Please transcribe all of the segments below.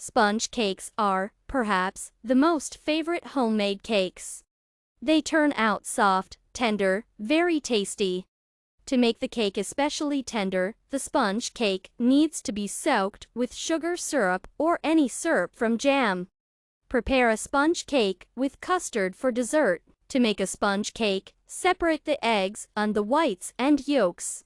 Sponge cakes are, perhaps, the most favorite homemade cakes. They turn out soft, tender, very tasty. To make the cake especially tender, the sponge cake needs to be soaked with sugar syrup or any syrup from jam. Prepare a sponge cake with custard for dessert. To make a sponge cake, separate the eggs and the whites and yolks.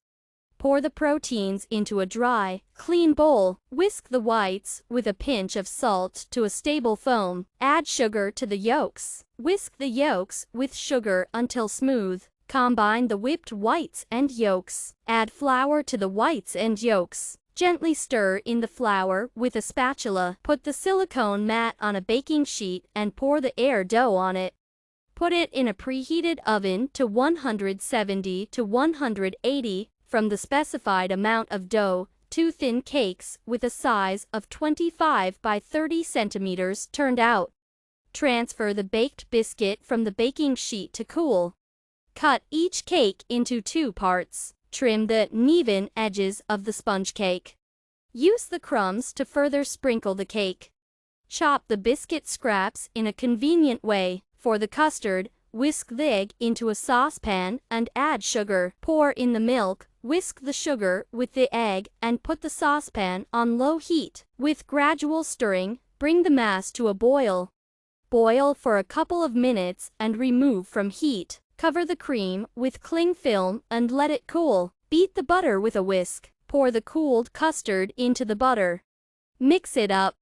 Pour the proteins into a dry, clean bowl. Whisk the whites with a pinch of salt to a stable foam. Add sugar to the yolks. Whisk the yolks with sugar until smooth. Combine the whipped whites and yolks. Add flour to the whites and yolks. Gently stir in the flour with a spatula. Put the silicone mat on a baking sheet and pour the air dough on it. Put it in a preheated oven to 170 to 180 from the specified amount of dough. 2 thin cakes with a size of 25 by 30 centimeters turned out. Transfer the baked biscuit from the baking sheet to cool. Cut each cake into 2 parts. Trim the uneven edges of the sponge cake. Use the crumbs to further sprinkle the cake. Chop the biscuit scraps in a convenient way. For the custard, whisk the egg into a saucepan and add sugar. Pour in the milk, whisk the sugar with the egg and put the saucepan on low heat. With gradual stirring, bring the mass to a boil. Boil for a couple of minutes and remove from heat. Cover the cream with cling film and let it cool. Beat the butter with a whisk. Pour the cooled custard into the butter. Mix it up.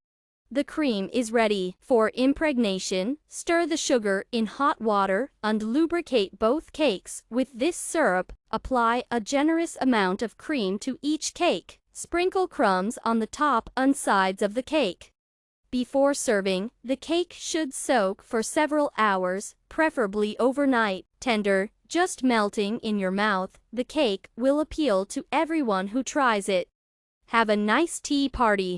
The cream is ready. For impregnation, stir the sugar in hot water and lubricate both cakes with this syrup. Apply a generous amount of cream to each cake. Sprinkle crumbs on the top and sides of the cake. Before serving, the cake should soak for several hours, preferably overnight. Tender, just melting in your mouth, the cake will appeal to everyone who tries it. Have a nice tea party.